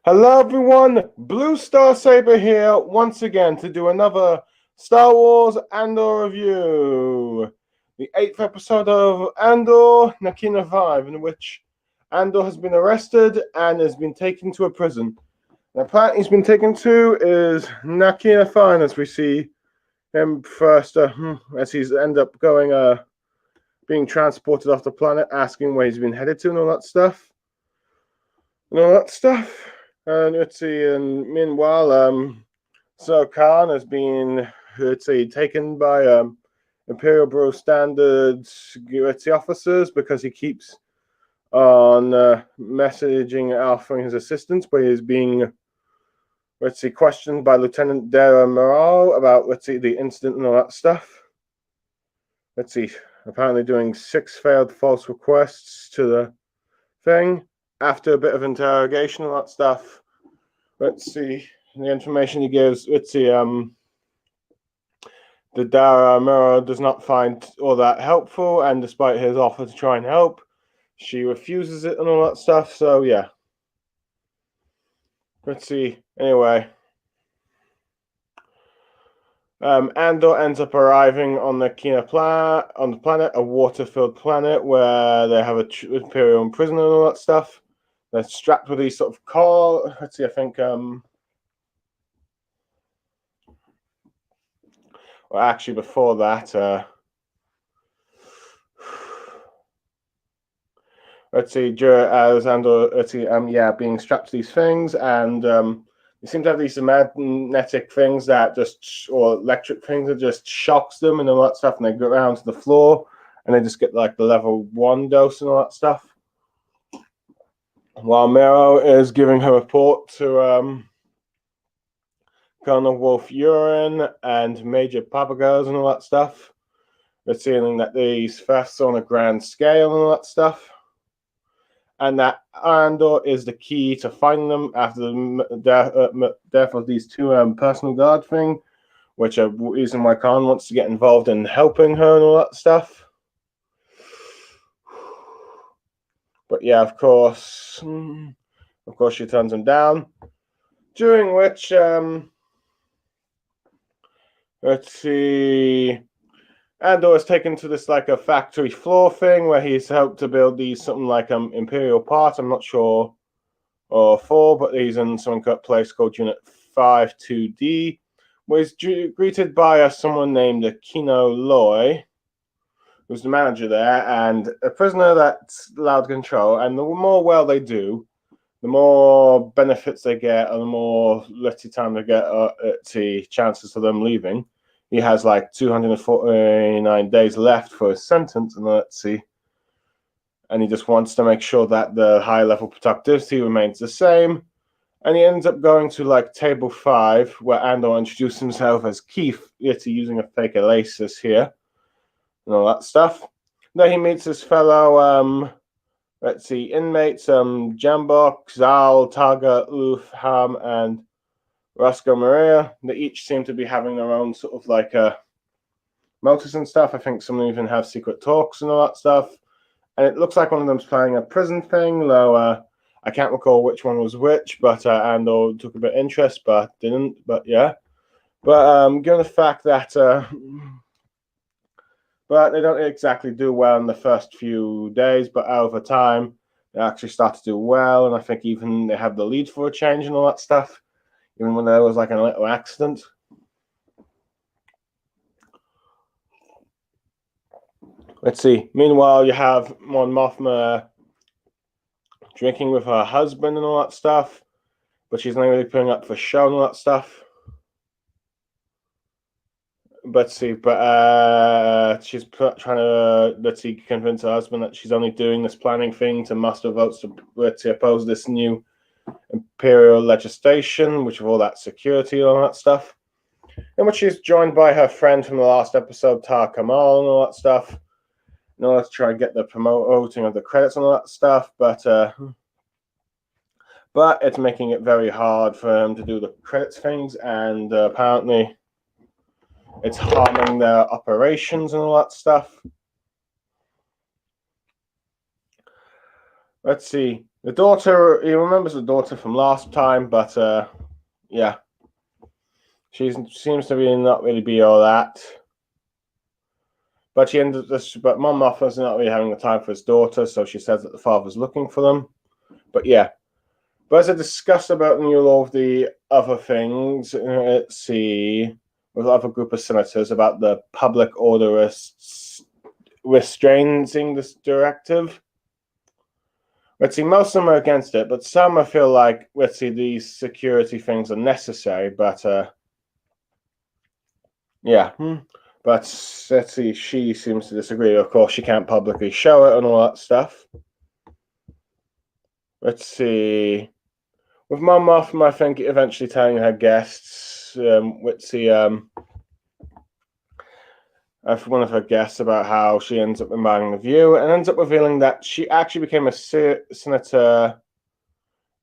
Hello everyone, Blue Star Saber here once again to do another Star Wars Andor review. The 8th episode of Andor, Nakina 5, in which Andor has been arrested and has been taken to a prison. The planet he's been taken to is Nakina 5, as we see him first, as he's end up going, being transported off the planet, asking where he's been headed to and all that stuff. And let's see, and meanwhile, Sir Khan has been, let's see, taken by Imperial Bureau Standards officers because he keeps on messaging offering his assistance, but he's being, let's see, questioned by Lieutenant Dara Morale about, let's see, the incident and all that stuff. Let's see, apparently doing 6 failed false requests to the thing. After a bit of interrogation and that stuff, let's see, the information he gives, let's see, the Dara Mura does not find all that helpful, and despite his offer to try and help, she refuses it and all that stuff, so yeah. Let's see, anyway. Andor ends up arriving on the planet, a water-filled planet where they have a Imperial prisoner and all that stuff. They're strapped with these sort of car. Let's see, I think well, actually before that, let's see, as Andor, let's see, yeah, being strapped to these things, and they seem to have these magnetic things that just, or electric things that just shocks them and all that stuff, and they go down to the floor, and they just get like the level 1 dose and all that stuff. While Mero is giving her report to Colonel Wolf Urine and Major Papagos and all that stuff. We're seeing that these thefts on a grand scale and all that stuff. And that Andor is the key to finding them after the death of these 2 personal guard thing, which are the reason why Khan wants to get involved in helping her and all that stuff. But yeah, of course, she turns him down. During which, let's see, Andor is taken to this like a factory floor thing where he's helped to build these something like Imperial parts. I'm not sure or 4, but he's in some place called Unit 52D, where he's greeted by someone named Kino Loy, who's the manager there, and a prisoner that's allowed control. And the more well they do, the more benefits they get, and the more time they get, chances of them leaving. He has like 249 days left for his sentence, and let's see. And he just wants to make sure that the high level productivity remains the same. And he ends up going to like table 5, where Andor introduced himself as Keith, using a fake aliasis here, and all that stuff. Then he meets his fellow, let's see, inmates, Jambok, Zal, Targa, Ulf, Ham, and Roscoe Maria. They each seem to be having their own sort of like motives and stuff. I think some even have secret talks and all that stuff. And it looks like one of them's playing a prison thing, though I can't recall which one was which, but Andor took a bit of interest, but didn't. But yeah. But given the fact that but they don't exactly do well in the first few days, but over time they actually start to do well, and I think even they have the lead for a change and all that stuff, even when there was like a little accident. Let's see. Meanwhile, you have Mon Mothma drinking with her husband and all that stuff, but she's not really putting up for show and all that stuff. But she's trying to convince her husband that she's only doing this planning thing to muster votes to oppose this new imperial legislation, which of all that security and all that stuff. In which she's joined by her friend from the last episode, Tar Kamal, and all that stuff, in order to try and get the promoting of the credits and all that stuff, but it's making it very hard for him to do the credits things, and apparently it's harming their operations and all that stuff. Let's see. The daughter, he remembers the daughter from last time, but yeah, she seems to be not really be all that. But she ended this. But Mom Mothma's not really having the time for his daughter, so she says that the father's looking for them. But yeah, but as I discussed about all of the other things, let's see, with other group of senators about the public order restraining this directive. Let's see, most of them are against it, but some I feel like, let's see, these security things are necessary, but yeah. But let's see, she seems to disagree. Of course, she can't publicly show it and all that stuff. Let's see. With Mom Mothma, I think eventually telling her guests, let's see, one of her guests about how she ends up embarking the view and ends up revealing that she actually became a senator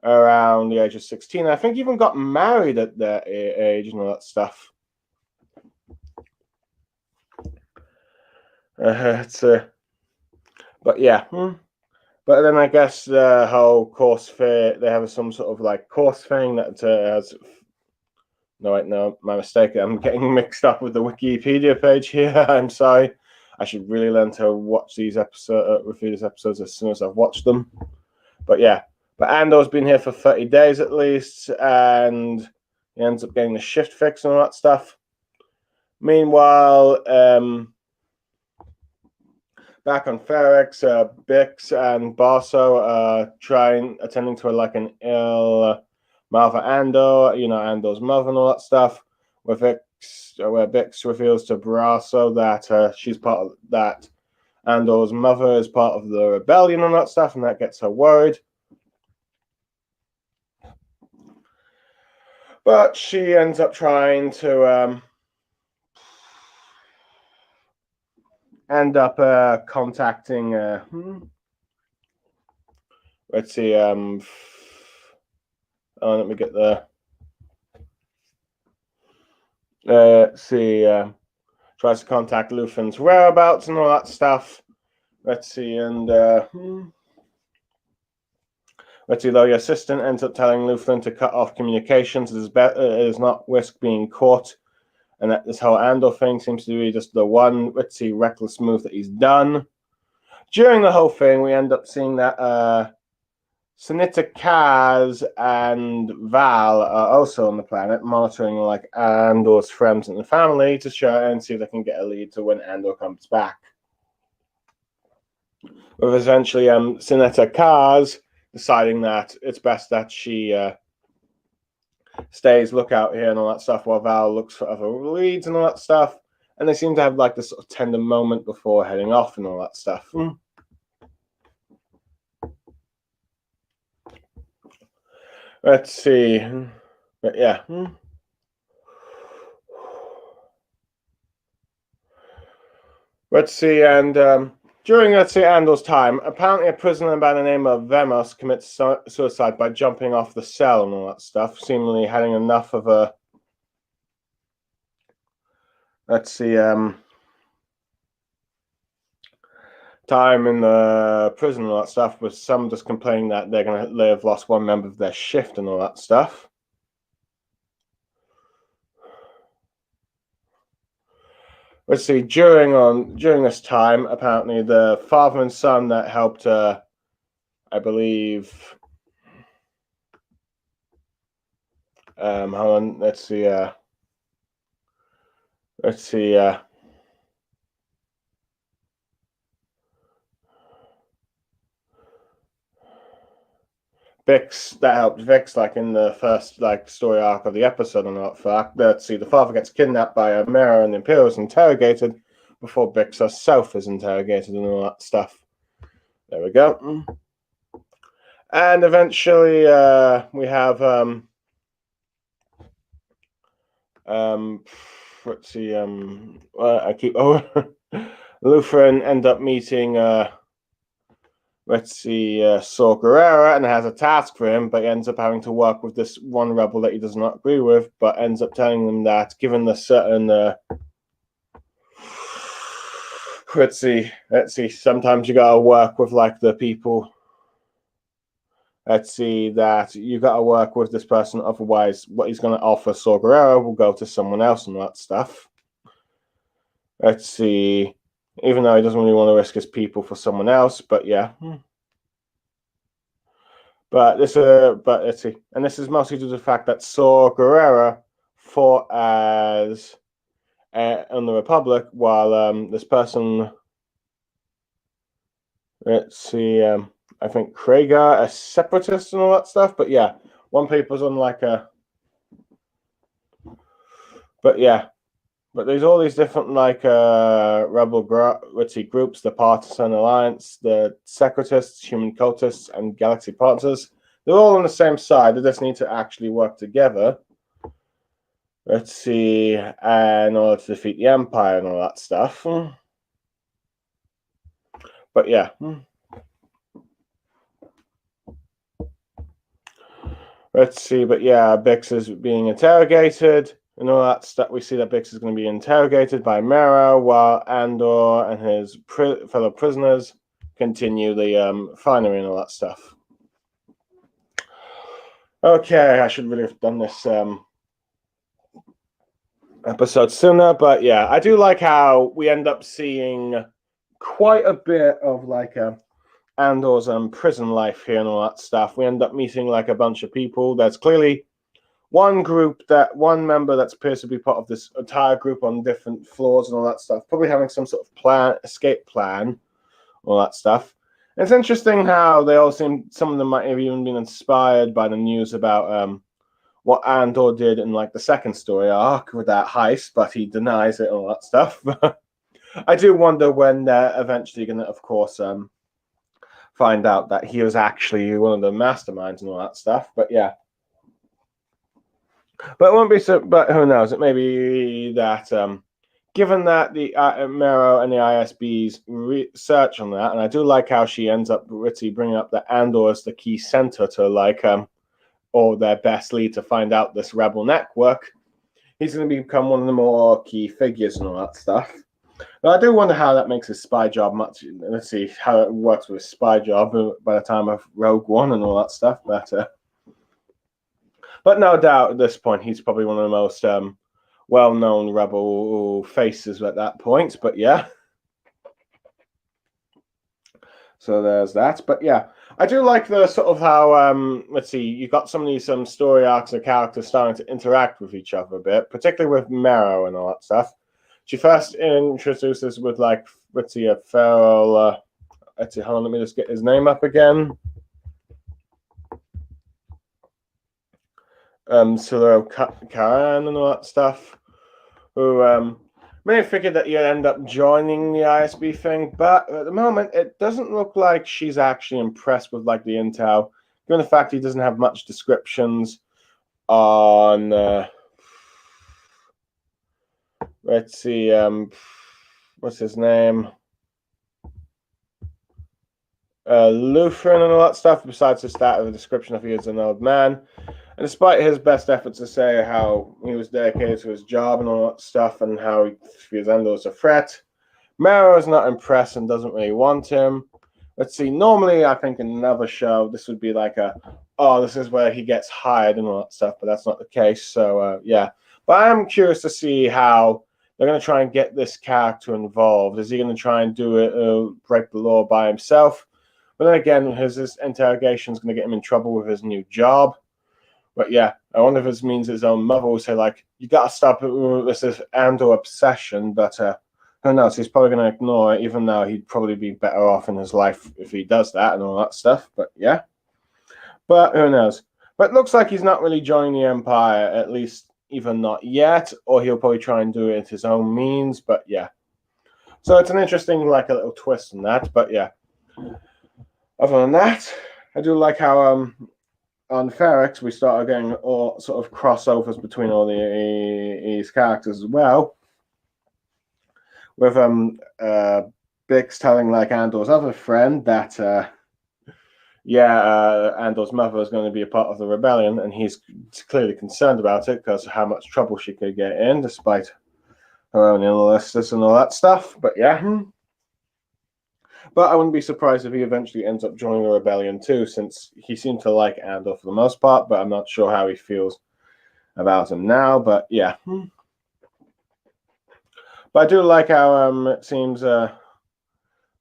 around the age of 16. I think even got married at that age and all that stuff. But yeah. But then I guess the whole course fair, they have some sort of like course thing that has. No, wait, no, my mistake. I'm getting mixed up with the Wikipedia page here. I'm sorry. I should really learn to watch these review these episodes as soon as I've watched them. But yeah, but Andor's been here for 30 days at least, and he ends up getting the shift fix and all that stuff. Meanwhile, back on Ferrex, Bix and Barso are attending to like an ill Malva Andor, Andor's mother and all that stuff, where Bix reveals to Barso that she's part of that. Andor's mother is part of the rebellion and that stuff, and that gets her worried. But she ends up trying to end up contacting. Let's see. Let me get the. Let's see. Tries to contact Luthor's whereabouts and all that stuff. Let's see, and let's see. Though the assistant ends up telling Luthor to cut off communications, it is not risk being caught, and that this whole Andor thing seems to be just the one, let's see, reckless move that he's done. During the whole thing, we end up seeing that Senator Kaz and Val are also on the planet, monitoring like Andor's friends and the family to show and see if they can get a lead to when Andor comes back. With eventually Senator Kaz deciding that it's best that she stays lookout here and all that stuff while Val looks for other leads and all that stuff. And they seem to have like this sort of tender moment before heading off and all that stuff. Let's see. But yeah. Let's see. And during, let's see, Andor's time, apparently a prisoner by the name of Vemos commits suicide by jumping off the cell and all that stuff, seemingly having enough of a. Let's see. Time in the prison and all that stuff, with some just complaining that they've lost one member of their shift and all that stuff. Let's see. During this time, apparently the father and son that helped, I believe. Hold on. Let's see. Let's see. Vix that helped Vix like in the first like story arc of the episode and that fact. Let's see, the father gets kidnapped by a mirror and the Imperial is interrogated before Vix herself is interrogated and all that stuff. There we go. And eventually we have let's see, I keep Lutheran end up meeting let's see, Saw Gerrera and has a task for him, but he ends up having to work with this one rebel that he does not agree with, but ends up telling them that given the certain let's see, sometimes you gotta work with like the people let's see, that you got to work with this person, otherwise what he's going to offer Saw Gerrera will go to someone else and that stuff. Let's see, even though he doesn't really want to risk his people for someone else, but yeah. But let's see, and this is mostly due to the fact that Saw Gerrera fought as on the Republic, while this person, let's see, I think Krager, a separatist and all that stuff. But yeah, one people's on like a, but yeah, but there's all these different like rebel groups: the Partisan Alliance, the Separatists, Human Cultists, and Galaxy Partners. They're all on the same side. They just need to actually work together. Let's see, in order to defeat the Empire and all that stuff. But yeah. Let's see, but yeah, Bix is being interrogated and all that stuff. We see that Bix is going to be interrogated by Mara, while Andor and his fellow prisoners continue the finery and all that stuff. Okay, I should really have done this episode sooner, but yeah, I do like how we end up seeing quite a bit of like Andor's prison life here and all that stuff. We end up meeting like a bunch of people. There's clearly one member that appears to be part of this entire group on different floors and all that stuff, probably having some sort of escape plan, all that stuff. And it's interesting how they all seem, some of them might have even been inspired by the news about what Andor did in like the second story arc with that heist, but he denies it and all that stuff. I do wonder when they're eventually going to, of course, find out that he was actually one of the masterminds and all that stuff. But yeah. But it won't be so. But who knows? It may be that, given that the Mero and the ISB's research on that, and I do like how she ends up bringing up that Andor is the key center to like or their best lead to find out this rebel network. He's going to become one of the more key figures and all that stuff. But I do wonder how that makes his spy job much. Let's see how it works with his spy job by the time of Rogue One and all that stuff. But no doubt at this point, he's probably one of the most well-known rebel faces at that point. But yeah. So there's that. But yeah, I do like the sort of how, let's see, you got some of these story arcs and characters starting to interact with each other a bit, particularly with Mero and all that stuff. She first introduces with like, let's see, a feral, let's see, hold on, let me just get his name up again. Silo Karan and all that stuff, who may have figured that you'd end up joining the ISB thing, but at the moment it doesn't look like she's actually impressed with like the intel, given the fact he doesn't have much descriptions on let's see, what's his name? Lutheran and all that stuff, besides the start of a description of he is an old man. And despite his best efforts to say how he was dedicated to his job and all that stuff, and how he feels Andor is a threat, Mero is not impressed and doesn't really want him. Let's see, normally I think in another show this would be like this is where he gets hired and all that stuff, but that's not the case. So yeah, but I am curious to see how they're going to try and get this character involved. Is he going to try and do it, break the law by himself? But then again, his interrogation is going to get him in trouble with his new job. But yeah, I wonder if this means his own mother will say, like, you got to stop this Andor obsession. But who knows? He's probably going to ignore it, even though he'd probably be better off in his life if he does that and all that stuff. But yeah. But who knows? But it looks like he's not really joining the Empire, at least even not yet, or he'll probably try and do it at his own means. But yeah. So it's an interesting, like, a little twist in that. But yeah. Other than that, I do like how on Ferrex we started getting all sort of crossovers between all these characters as well. With Bix telling like Andor's other friend that Andor's mother is going to be a part of the rebellion, and he's clearly concerned about it because of how much trouble she could get in, despite her own illnesses and all that stuff. But yeah. But I wouldn't be surprised if he eventually ends up joining the rebellion too, since he seemed to like Andor for the most part, but I'm not sure how he feels about him now. But yeah. But I do like how it seems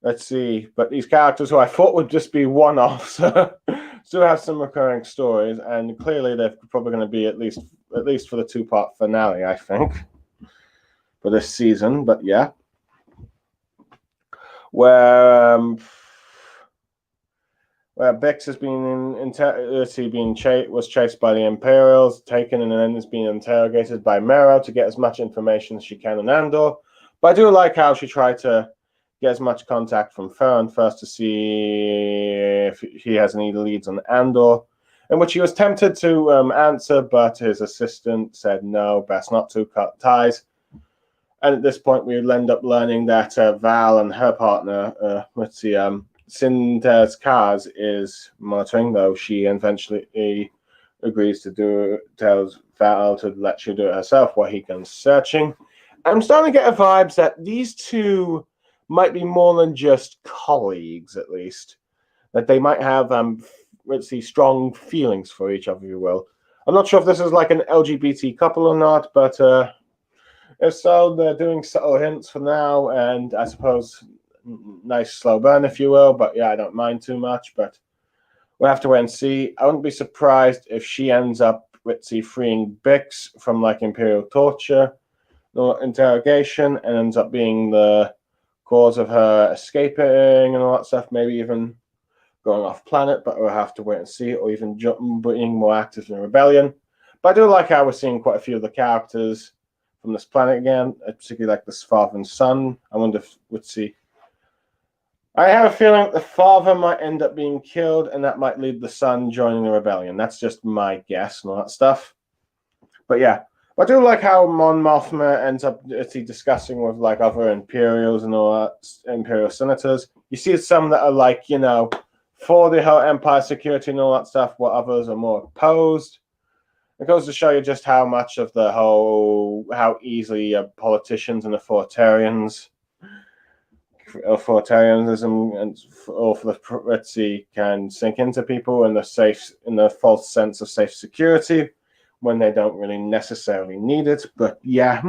let's see, but these characters who I thought would just be one-offs still have some recurring stories, and clearly they're probably going to be at least for the two-part finale, I think, for this season. But yeah, where Bix has been was chased by the Imperials, taken, and then is being interrogated by Mero to get as much information as she can on Andor. But I do like how she tried to get as much contact from Theron first to see if he has any leads on Andor, in which he was tempted to answer, but his assistant said no, best not to cut ties. And at this point, we will end up learning that Val and her partner, Cinder's Kaz, is monitoring, though she eventually agrees to tells Val to let she do it herself while he goes searching. I'm starting to get vibes that these two might be more than just colleagues, at least. That they might have, strong feelings for each other, if you will. I'm not sure if this is like an LGBT couple or not, but if so, they're doing subtle hints for now, and I suppose nice slow burn, if you will. But yeah, I don't mind too much, but we'll have to wait and see. I wouldn't be surprised if she ends up, freeing Bix from like Imperial torture or interrogation, and ends up being the cause of her escaping and all that stuff, maybe even going off planet, but we'll have to wait and see, or even being more active in the rebellion. But I do like how we're seeing quite a few of the characters from this planet again, particularly like this father and son. I wonder if we'd see. I have a feeling the father might end up being killed, and that might lead the son joining the rebellion. That's just my guess and all that stuff. But yeah, I do like how Mon Mothma ends up discussing with like other Imperials and all that, Imperial senators. You see some that are like, for the whole Empire security and all that stuff, while others are more opposed. It goes to show you just how much of the how easily politicians and authoritarianism and all for the can sink into people in the false sense of safe security when they don't really necessarily need it. But yeah,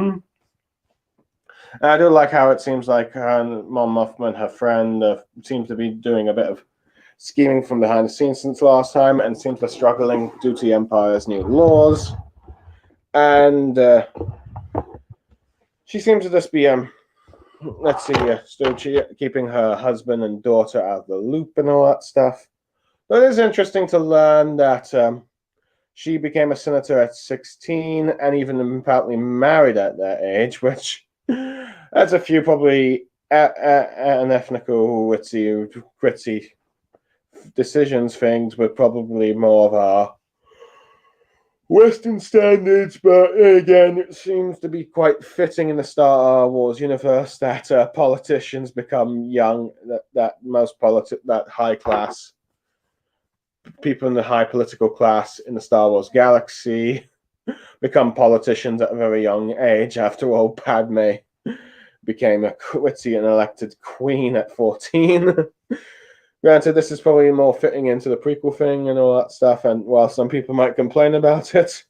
I do like how it seems like Mon Mothma and her friend seems to be doing a bit of scheming from behind the scenes since last time, and seems to be struggling due to the Empire's new laws. And she seems to just be still keeping her husband and daughter out of the loop and all that stuff. But it is interesting to learn that she became a senator at 16 and even apparently married at that age, which that's a few probably an ethnical gritty decisions things with probably more of our Western standards, but again, it seems to be quite fitting in the Star Wars universe that politicians become young. That high class people in the high political class in the Star Wars galaxy become politicians at a very young age. After all, Padme became an elected queen at 14. Granted, this is probably more fitting into the prequel thing and all that stuff, and while some people might complain about it,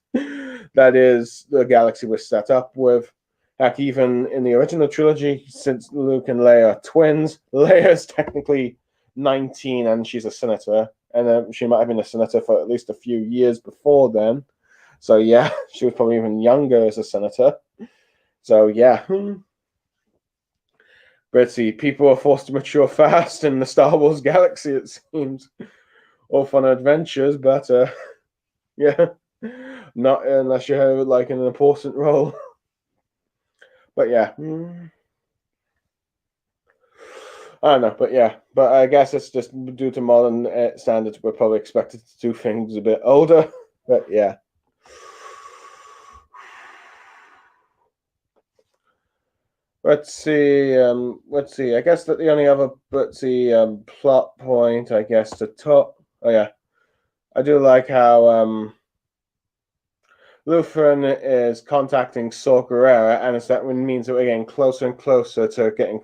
that is the galaxy was set up with. Heck, even in the original trilogy, since Luke and Leia are twins, Leia's technically 19 and she's a senator, and she might have been a senator for at least a few years before then. So yeah, she was probably even younger as a senator. So yeah. But see, people are forced to mature fast in the Star Wars galaxy, it seems. All fun adventures, but yeah, not unless you have like an important role. But yeah, I don't know. But yeah, but I guess it's just due to modern standards, we're probably expected to do things a bit older. But yeah. Let's see. I guess that the only other plot point, I guess, to top. Oh yeah, I do like how Lutheran is contacting Saw Gerrera, and that means that we're getting closer and closer to getting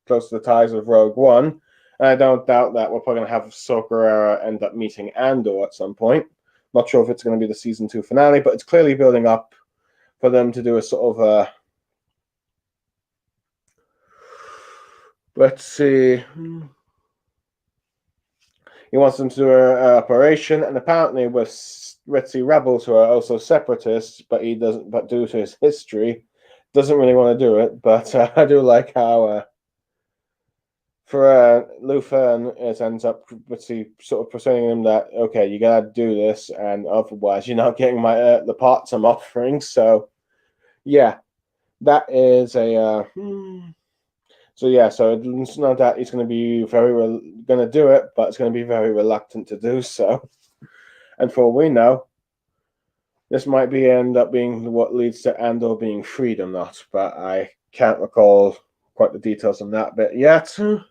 close to the ties of Rogue One. And I don't doubt that we're probably going to have Saw Gerrera end up meeting Andor at some point. Not sure if it's going to be the season 2 finale, but it's clearly building up for them to do a sort of a. Let's see. He wants them to do an operation, and apparently with Ritzy rebels who are also separatists, but he doesn't. But due to his history, doesn't really want to do it. But I do like how for Luther, it ends up Ritzy sort of persuading him that okay, you gotta do this, and otherwise you're not getting my the parts I'm offering. So yeah, that is a. So yeah, so it's not that he's going to be going to do it, but it's going to be very reluctant to do so. And for all we know, this might end up being what leads to Andor being freed or not. But I can't recall quite the details on that bit yet. So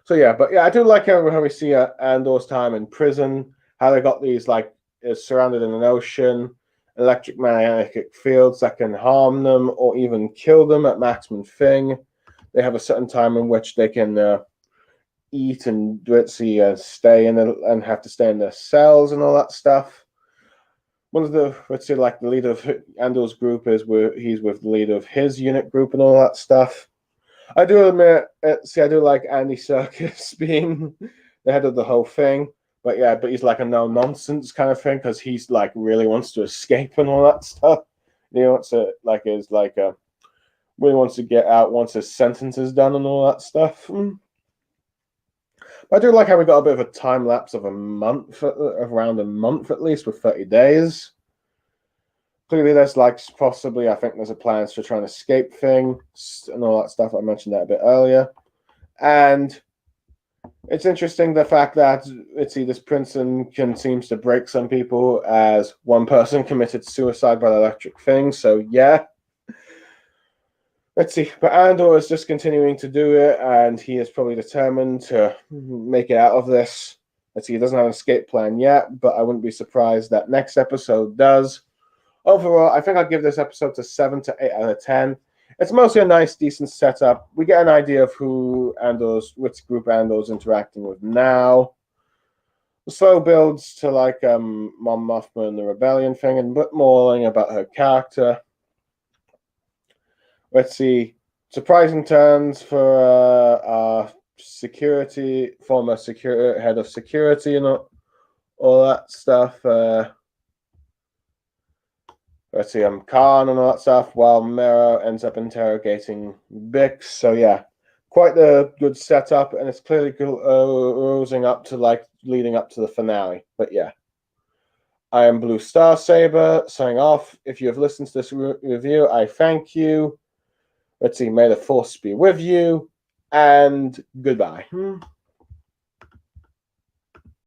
yeah, but yeah, I do like how we see Andor's time in prison, how they got these like is surrounded in an ocean, electromagnetic fields that can harm them or even kill them at maximum thing. They have a certain time in which they can eat and stay in and have to stay in their cells and all that stuff. One of the like the leader of Andor's group he's with the leader of his unit group and all that stuff. I do admit, I do like Andy Serkis being the head of the whole thing. But yeah, he's like a no nonsense kind of thing because he's like really wants to escape and all that stuff. He wants to really wants to get out once his sentence is done and all that stuff. But I do like how we got a bit of a time lapse of around a month at least, with 30 days. Clearly, there's possibly I think there's a plans to try and escape thing and all that stuff. I mentioned that a bit earlier, and. It's interesting the fact that this Princeton seems to break some people as one person committed suicide by the electric thing. So yeah, let's see. But Andor is just continuing to do it, and he is probably determined to make it out of this. Let's see. He doesn't have an escape plan yet, but I wouldn't be surprised that next episode does. Overall, I think I'd give this episode a 7 to 8 out of 10. It's mostly a nice, decent setup. We get an idea of which group Andor's interacting with now. The slow builds to Mon Mothma and the rebellion thing, and a bit more about her character. Let's see, surprising turns for our former head of security, and all that stuff. Let's see, Khan and all that stuff, while Mero ends up interrogating Bix. So yeah, quite the good setup, and it's clearly rosing up to leading up to the finale. But yeah, I am Blue Star Saber signing off. If you have listened to this review, I thank you. Let's see, may the force be with you, and goodbye.